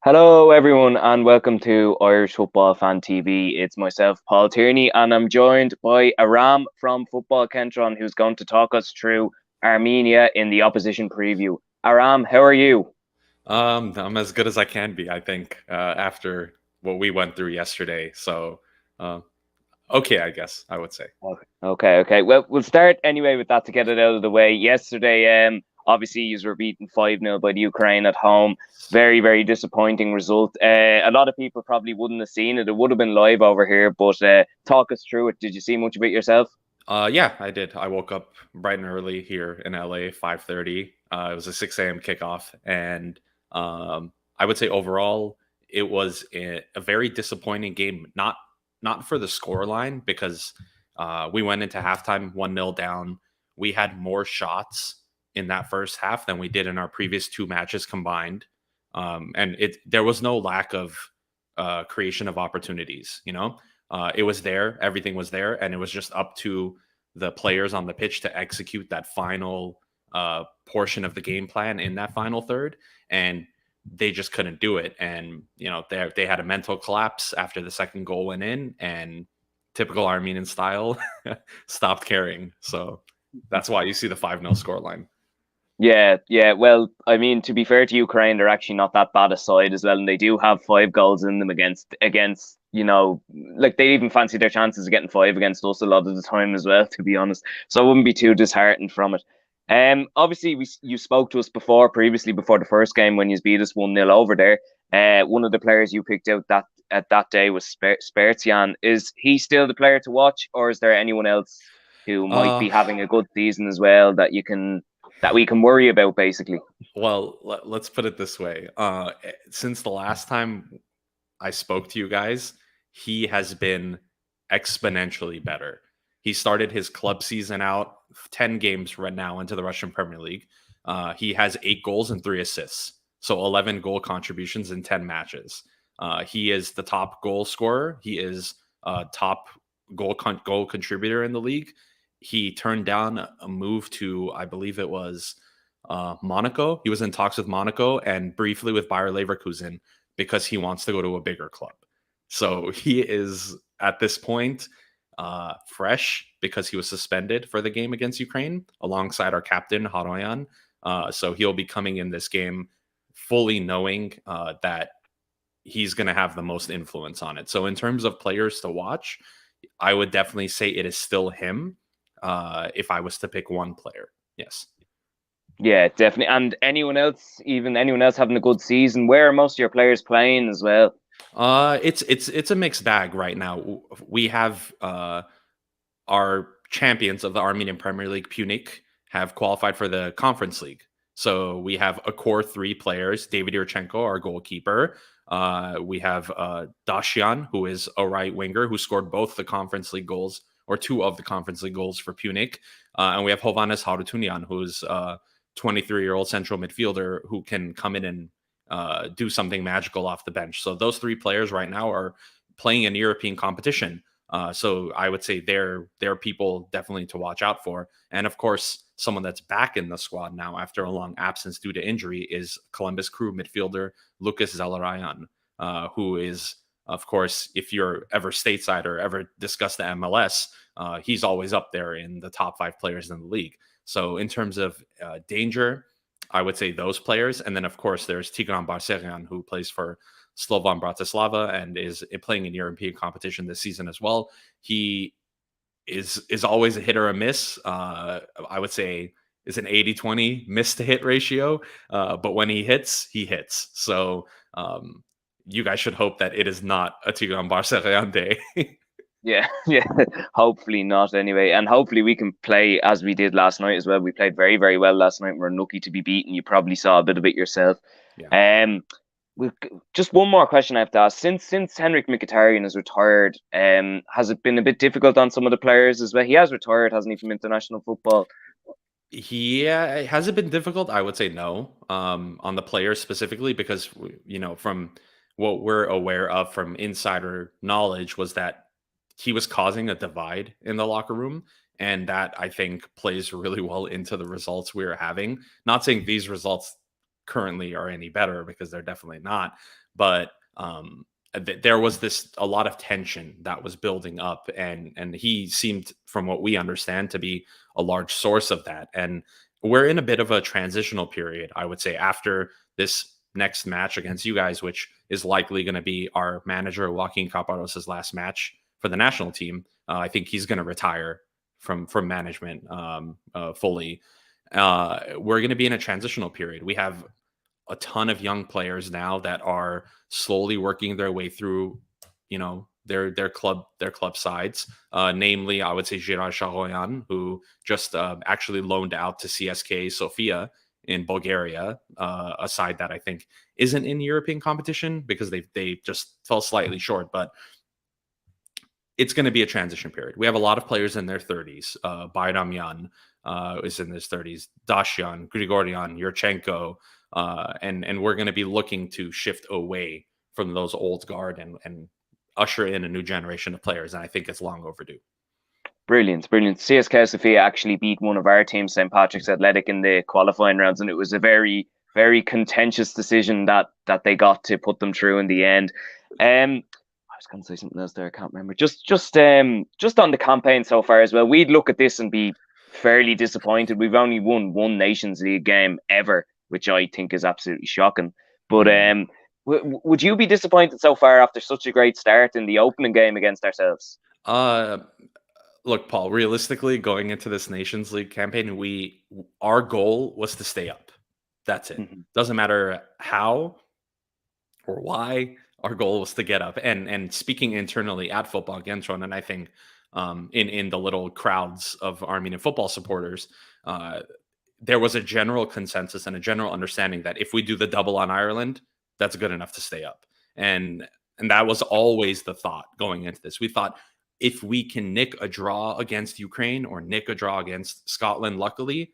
Hello, everyone, and welcome to Irish Football Fan TV. It's myself, Paul Tierney, and I'm joined by Aram from Football Kentron, who's going to talk us through Armenia in the opposition preview. Aram, how are you? I'm as good as I can be, I think, after what we went through yesterday. So, uh, okay, I guess I would say. Okay. Well, we'll start anyway with that to get it out of the way. Yesterday, obviously, you were beaten 5-0 by the Ukraine at home. Very disappointing result. A lot of people probably wouldn't have seen it. It would have been live over here, but talk us through it. Did you see much of it yourself? Yeah, I did. I woke up bright and early here in LA, 5:30. It was a 6 a.m. kickoff, and I would say overall it was a very disappointing game. Not for the score line because we went into halftime 1-0 down. We had more shots in that first half than we did in our previous two matches combined, and it there was no lack of creation of opportunities. It was there, everything was there, and it was just up to the players on the pitch to execute that final portion of the game plan in that final third, and they just couldn't do it. And they had a mental collapse after the second goal went in, and typical Armenian style, stopped caring. So that's why you see the 5-0 scoreline. Yeah. Well, I mean, to be fair to Ukraine, they're actually not that bad a side as well, and they do have 5 goals in them against like they even fancy their chances of getting five against us a lot of the time as well. To be honest, so I wouldn't be too disheartened from it. Obviously, you spoke to us previously before the first game when you beat us 1-0 over there. One of the players you picked out that day was Spertian. Is he still the player to watch, or is there anyone else who might Uh, be having a good season as well that we can worry about basically? well, let's put it this way. Since the last time I spoke to you guys, he has been exponentially better. He started his club season out 10 games right now into the Russian Premier League. He has 8 goals and 3 assists. So 11 goal contributions in 10 matches. He is the top goal scorer. He is top goal contributor in the league. He turned down a move to, I believe it was Monaco. He was in talks with Monaco and briefly with Bayer Leverkusen because he wants to go to a bigger club. So he is at this point fresh because he was suspended for the game against Ukraine alongside our captain Haroyan. So he'll be coming in this game fully knowing that he's going to have the most influence on it. So in terms of players to watch, I would definitely say it is still him. If I was to pick one player, yes. Yeah, definitely. And anyone else having a good season? Where are most of your players playing as well? It's a mixed bag right now. We have our champions of the Armenian Premier League, Punic, have qualified for the Conference League. So we have a core three players: David Yurchenko, our goalkeeper. We have Dashian, who is a right winger who scored both the Conference League goals or two of the Conference League goals for Punic. And we have Hovannes Harutyunyan, who's a 23-year-old central midfielder who can come in and do something magical off the bench. So those three players right now are playing in European competition. So I would say they're people definitely to watch out for. And of course, someone that's back in the squad now after a long absence due to injury is Columbus Crew midfielder Lucas Zalarayan, who is, of course, if you're ever stateside or ever discuss the MLS, he's always up there in the top 5 players in the league. So in terms of danger, I would say those players. And then, of course, there's Tigran Barseghian, who plays for Slovan Bratislava and is playing in European competition this season as well. He is always a hit or a miss. I would say is an 80-20 miss to hit ratio. But when he hits, he hits. So you guys should hope that it is not a Tigran Barseghian day. Yeah, yeah. Hopefully not anyway. And hopefully we can play as we did last night as well. We played very well last night. We're unlucky to be beaten. You probably saw a bit of it yourself. Yeah. Um we just one more question I have to ask. Since Henrik Mkhitaryan has retired, has it been a bit difficult on some of the players as well? He has retired, hasn't he, from international football? Yeah, has it been difficult? I would say no, on the players specifically, because from what we're aware of from insider knowledge was that he was causing a divide in the locker room, and that I think plays really well into the results we are having. Not saying these results currently are any better because they're definitely not, but there was a lot of tension that was building up, and he seemed, from what we understand, to be a large source of that. And we're in a bit of a transitional period, I would say, after this next match against you guys, which is likely going to be our manager Joaquin Caparros's last match for the national team. I think he's going to retire from management fully. We're going to be in a transitional period. We have a ton of young players now that are slowly working their way through, their club sides. Namely, I would say Zalarayan, who just actually loaned out to CSKA Sofia in Bulgaria, a side that I think isn't in European competition because they just fell slightly short. But it's going to be a transition period. We have a lot of players in their 30s. Bayramyan is in his 30s. Dashian, Grigoryan, Yurchenko. And we're going to be looking to shift away from those old guard and usher in a new generation of players. And I think it's long overdue. Brilliant. CSKA Sofia actually beat one of our teams, St. Patrick's Athletic, in the qualifying rounds, and it was a very, very contentious decision that they got to put them through in the end. I was going to say something else there. I can't remember. Just on the campaign so far as well, we'd look at this and be fairly disappointed. We've only won one Nations League game ever, which I think is absolutely shocking. But would you be disappointed so far after such a great start in the opening game against ourselves? Look, Paul, realistically, going into this Nations League campaign, our goal was to stay up. That's it. Mm-hmm. Doesn't matter how or why. Our goal was to get up. And speaking internally at Football Kentron, and I think in the little crowds of Armenian football supporters, there was a general consensus and a general understanding that if we do the double on Ireland, that's good enough to stay up. And that was always the thought going into this. We thought, if we can nick a draw against Ukraine or nick a draw against Scotland, luckily,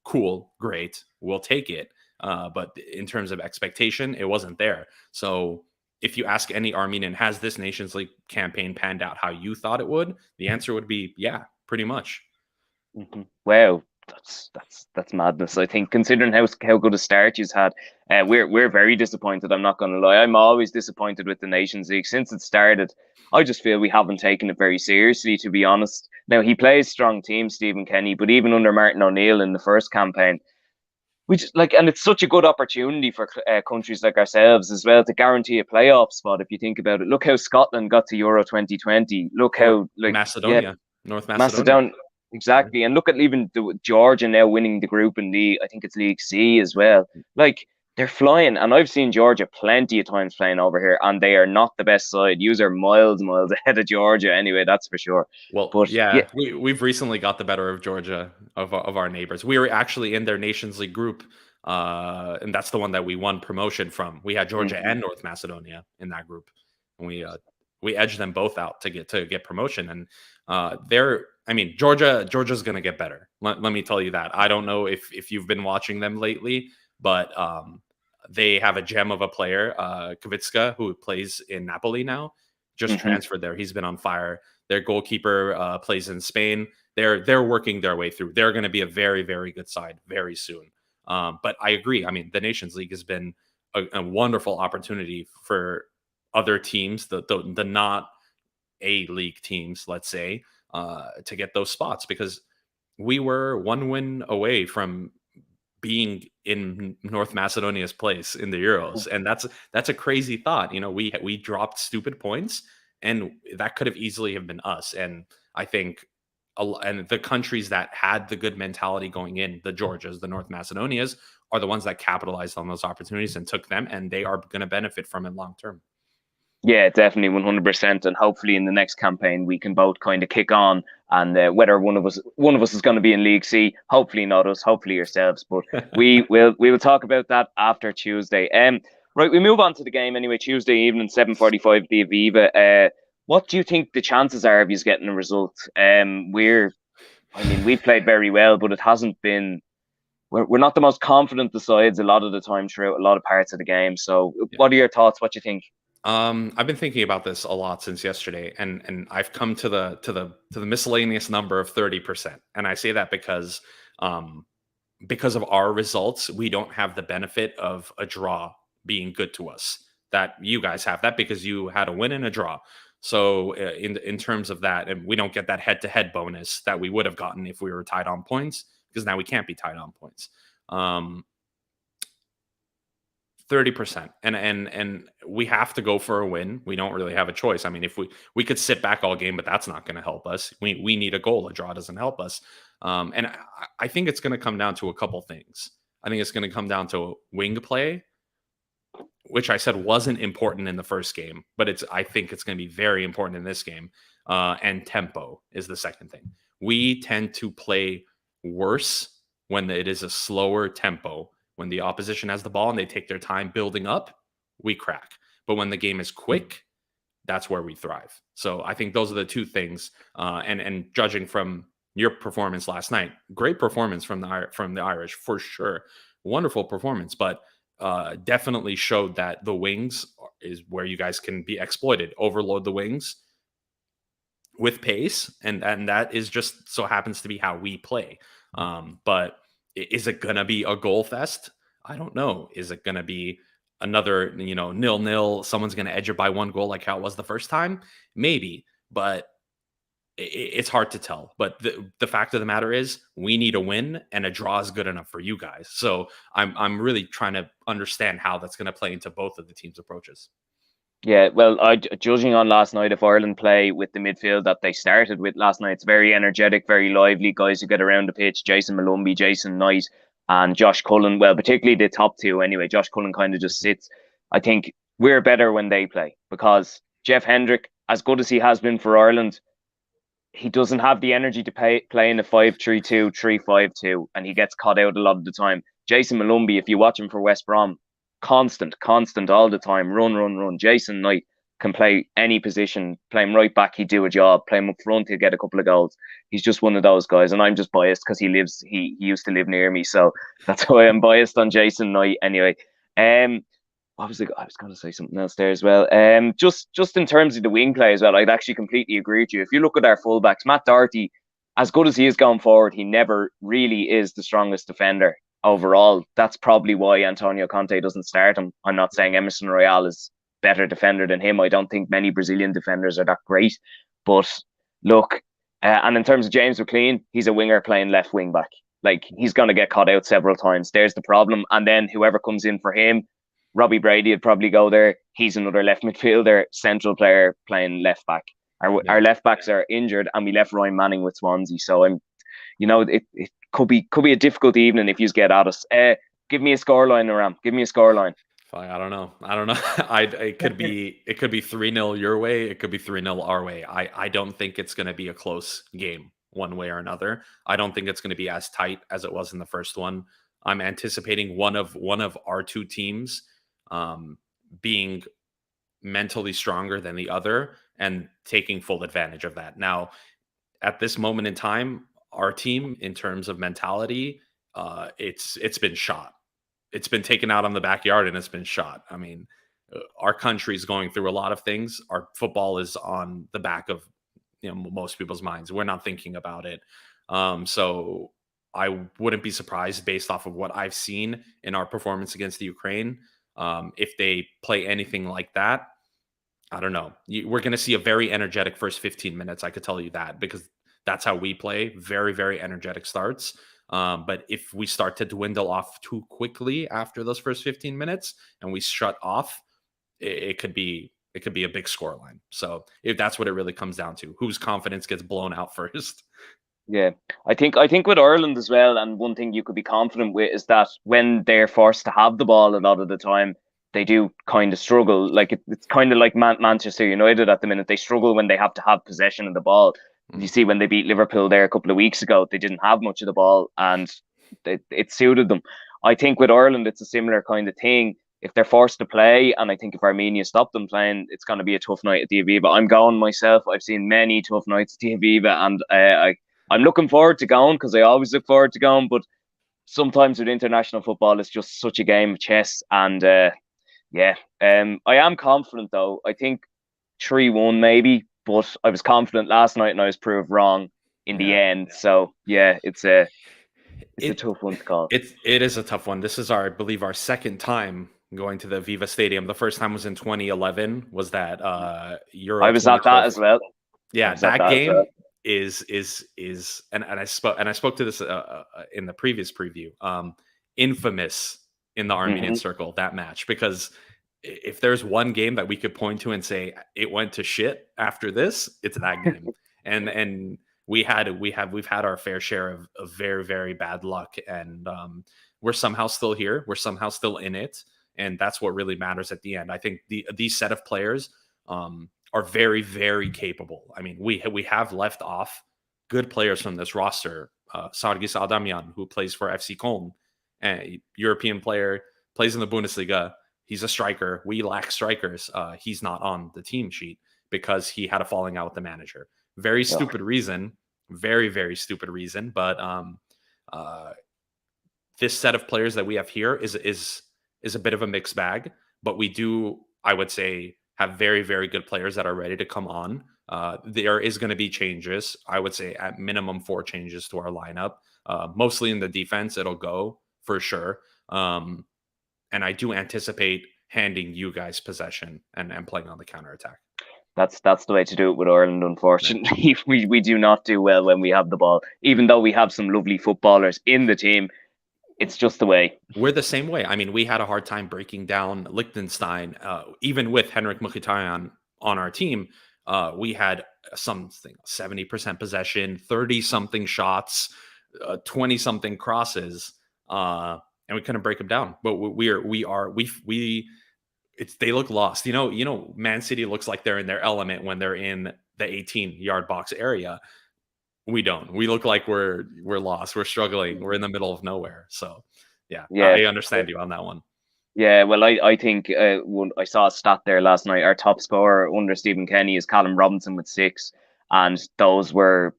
cool, great, we'll take it. But in terms of expectation, it wasn't there. So if you ask any Armenian, has this Nations League campaign panned out how you thought it would? The answer would be, yeah, pretty much. Mm-hmm. Wow, that's madness. I think, considering how good a start you've had, we're very disappointed. I'm not going to lie. I'm always disappointed with the Nations League since it started. I just feel we haven't taken it very seriously, to be honest. Now, he plays strong teams, Stephen Kenny, but even under Martin O'Neill in the first campaign, we just and it's such a good opportunity for countries like ourselves as well to guarantee a playoff spot. If you think about it, look how Scotland got to Euro 2020. Look how Macedonia, North Macedonia. Exactly. And look at even Georgia now winning the group in I think it's League C as well. They're flying. And I've seen Georgia plenty of times playing over here, and they are not the best side. Yous are miles ahead of Georgia anyway, that's for sure. Well, but yeah. We've recently got the better of Georgia, of our neighbors. We were actually in their Nations League group, and that's the one that we won promotion from. We had Georgia and North Macedonia in that group, and we edged them both out to get promotion. And Georgia's going to get better. Let me tell you that. I don't know if you've been watching them lately, but they have a gem of a player, Kvitska, who plays in Napoli now, just transferred there. He's been on fire. Their goalkeeper plays in Spain. They're working their way through. They're going to be a very, very good side very soon. But I agree. I mean, the Nations League has been a wonderful opportunity for other teams, the not A-League teams, let's say, to get those spots, because we were one win away from being in North Macedonia's place in the Euros. And that's a crazy thought. We dropped stupid points, and that could have easily have been us. And I think and the countries that had the good mentality going in, the Georgias, the North Macedonias, are the ones that capitalized on those opportunities and took them, and they are going to benefit from it long term. Yeah, definitely 100%. And hopefully in the next campaign, we can both kind of kick on, and whether one of us is going to be in League C, hopefully not us, hopefully yourselves. But we will talk about that after Tuesday. Right, we move on to the game anyway. Tuesday evening, 7:45, the Aviva. What do you think the chances are of you getting a result? We've played very well, but it hasn't been. We're not the most confident the sides a lot of the time throughout a lot of parts of the game. So, What are your thoughts? What do you think? I've been thinking about this a lot since yesterday, and I've come to the miscellaneous number of 30%. And I say that because of our results, we don't have the benefit of a draw being good to us. that you guys have that because you had a win and a draw. So in terms of that, and we don't get that head-to-head bonus that we would have gotten if we were tied on points, because now we can't be tied on points. 30%, and we have to go for a win. We don't really have a choice. I mean, if we could sit back all game, but that's not going to help us. We need a goal. A draw doesn't help us. And I think it's going to come down to a couple things. I think it's going to come down to wing play, which I said wasn't important in the first game, but I think it's going to be very important in this game. And tempo is the second thing. We tend to play worse when it is a slower tempo. When the opposition has the ball and they take their time building up, we crack. But when the game is quick, that's where we thrive. So I think those are the two things. And judging from your performance last night, great performance from the Irish for sure, wonderful performance. But definitely showed that the wings is where you guys can be exploited. Overload the wings with pace, and that is just so happens to be how we play. But is it going to be a goal fest? I don't know. Is it going to be another, 0-0? Someone's going to edge it by one goal like how it was the first time? Maybe, but it's hard to tell. But the fact of the matter is we need a win, and a draw is good enough for you guys. So I'm really trying to understand how that's going to play into both of the teams' approaches. Yeah, well, judging on last night, if Ireland play with the midfield that they started with last night, it's very energetic, very lively guys who get around the pitch. Jason Malumbi, Jason Knight, and Josh Cullen. Well, particularly the top two anyway. Josh Cullen kind of just sits. I think we're better when they play because Jeff Hendrick, as good as he has been for Ireland, he doesn't have the energy to play in a 5-3-2, 3-5-2, and he gets caught out a lot of the time. Jason Malumbi, if you watch him for West Brom, constant all the time, run. Jason Knight can play any position, play him right back, he'd do a job, play him up front, he'll get a couple of goals. He's just one of those guys, and I'm just biased because he used to live near me, so that's why I'm biased on Jason Knight anyway. I was going to say something else there as well. Just in terms of the wing play as well, I'd actually completely agree with you. If you look at our fullbacks, Matt Doherty, as good as he is going forward, he never really is the strongest defender overall. That's probably why Antonio Conte doesn't start him. I'm not saying Emerson Royal is better defender than him. I don't think many Brazilian defenders are that great. But look, and in terms of James McLean, he's a winger playing left wing back. Like, he's going to get caught out several times. There's the problem. And then whoever comes in for him, Robbie Brady would probably go there. He's another left midfielder, central player playing left back. Our left backs are injured, and we left Ryan Manning with Swansea. So it could be a difficult evening if you get at us. Give me a scoreline, Aram. Give me a scoreline. I don't know. It could be 3-0 your way. It could be 3-0 our way. I don't think it's going to be a close game one way or another. I don't think it's going to be as tight as it was in the first one. I'm anticipating one of our two teams being mentally stronger than the other and taking full advantage of that. Now, at this moment in time, our team, in terms of mentality, it's been shot. It's been taken out on the backyard and it's been shot. I mean, our country is going through a lot of things. Our football is on the back of most people's minds. We're not thinking about it. So I wouldn't be surprised, based off of what I've seen in our performance against the Ukraine, if they play anything like that. I don't know. We're going to see a very energetic first 15 minutes. I could tell you that, because that's how we play. Very, very energetic starts. But if we start to dwindle off too quickly after those first 15 minutes and we shut off, it could be a big scoreline. So if that's what it really comes down to, whose confidence gets blown out first. Yeah, I think with Ireland as well, and one thing you could be confident with is that when they're forced to have the ball a lot of the time, they do kind of struggle. Like it's kind of like Manchester United at the minute. They struggle when they have to have possession of the ball. You see, when they beat Liverpool there a couple of weeks ago, they didn't have much of the ball, and it suited them. I think with Ireland, it's a similar kind of thing. If they're forced to play, and I think if Armenia stop them playing, it's going to be a tough night at the Aviva. I'm going myself. I've seen many tough nights at the Aviva, and I'm looking forward to going, because I always look forward to going. But sometimes with international football, it's just such a game of chess. And I am confident though. I think 3-1 maybe, but I was confident last night and I was proved wrong in the end. So yeah, it's a tough one to call. It is a tough one. This is I believe our second time going to the Aviva Stadium. The first time was in 2011. Was that Euro I was at that 2012? as well. Yeah, Was at that that as game well. is and I spoke to this in the previous preview. Infamous in the Armenian circle, that match, because if there's one game that we could point to and say it went to shit after this, it's that game. and we've had our fair share of very, very bad luck, and we're somehow still here. We're somehow still in it, and that's what really matters at the end. I think these set of players are very, very capable. I mean, we have left off good players from this roster. Sargis Adamian, who plays for FC Köln, a European player, plays in the Bundesliga. He's a striker. We lack strikers. He's not on the team sheet because he had a falling out with the manager. Very stupid reason. Very, very stupid reason. But this set of players that we have here is a bit of a mixed bag. But we do, I would say, have very, very good players that are ready to come on. There is going to be changes. I would say at minimum 4 changes to our lineup. Mostly in the defense, it'll go for sure. And I do anticipate handing you guys possession and playing on the counterattack. That's the way to do it with Ireland, unfortunately. we do not do well when we have the ball. Even though we have some lovely footballers in the team, it's just the way. We're the same way. I mean, we had a hard time breaking down Liechtenstein. Even with Henrik Mkhitaryan on our team, we had something 70% possession, 30-something shots, 20-something crosses, and we couldn't break them down. But they look lost. You know, Man City looks like they're in their element when they're in the 18-yard box area. We don't. We look like we're lost. We're struggling. We're in the middle of nowhere. So, yeah. I understand you on that one. Yeah, well, I think I saw a stat there last night. Our top scorer under Stephen Kenny is Callum Robinson with 6, and those were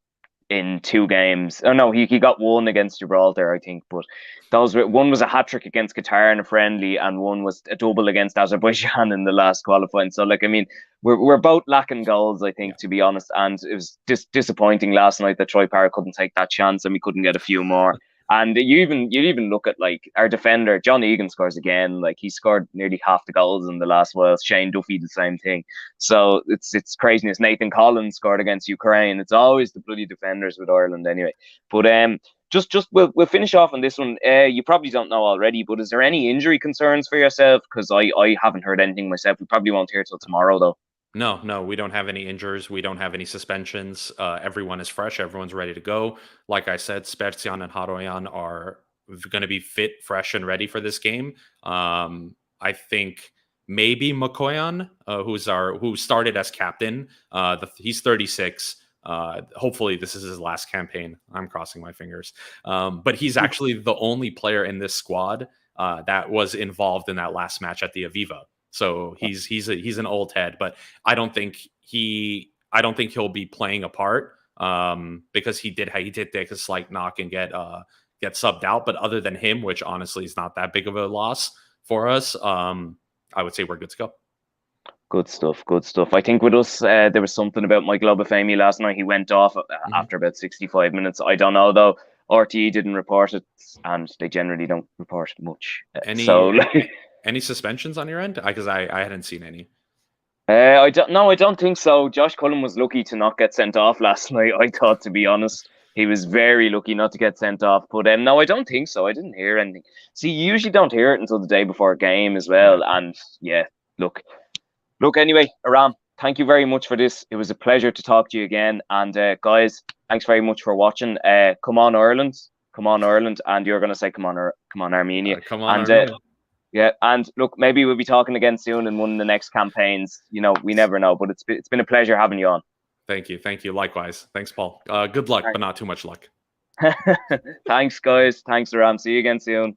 in 2 games. Oh no, he got 1 against Gibraltar, I think, but one was a hat-trick against Qatar in a friendly, and one was a double against Azerbaijan in the last qualifying. So, like, I mean, we're both lacking goals, I think, to be honest, and it was disappointing last night that Troy Parrott couldn't take that chance and we couldn't get a few more. And you even look at, like, our defender, John Egan, scores again. Like, he scored nearly half the goals in the last while. Shane Duffy, the same thing. So it's craziness. Nathan Collins scored against Ukraine. It's always the bloody defenders with Ireland anyway. But just we'll finish off on this one. You probably don't know already, but is there any injury concerns for yourself? Because I haven't heard anything myself. We probably won't hear till tomorrow, though. No, we don't have any injuries. We don't have any suspensions. Everyone is fresh. Everyone's ready to go. Like I said, Spertian and Haroyan are going to be fit, fresh, and ready for this game. I think maybe Makoyan, who started as captain. He's 36. Hopefully this is his last campaign. I'm crossing my fingers. But he's actually the only player in this squad that was involved in that last match at the Aviva. So he's an old head, but I don't think he'll be playing a part because he did take a slight knock and get subbed out. But other than him, which honestly is not that big of a loss for us, I would say we're good to go. Good stuff. I think with us, there was something about Michael Obafemi last night. He went off after about 65 minutes. I don't know, though. RTE didn't report it, and they generally don't report much. Any suspensions on your end? Because I hadn't seen any. I don't think so. Josh Cullen was lucky to not get sent off last night, I thought, to be honest. He was very lucky not to get sent off. But no, I don't think so. I didn't hear anything. See, you usually don't hear it until the day before a game as well. And yeah, look, anyway, Aram, thank you very much for this. It was a pleasure to talk to you again. And guys, thanks very much for watching. Come on, Ireland. And you're going to say, come on, Armenia. Come on, Armenia. Yeah, and look, maybe we'll be talking again soon in one of the next campaigns. You know, we never know, but it's been a pleasure having you on. Thank you. Likewise. Thanks, Paul. Good luck, but not too much luck. Thanks, guys. Thanks, Aram. See you again soon.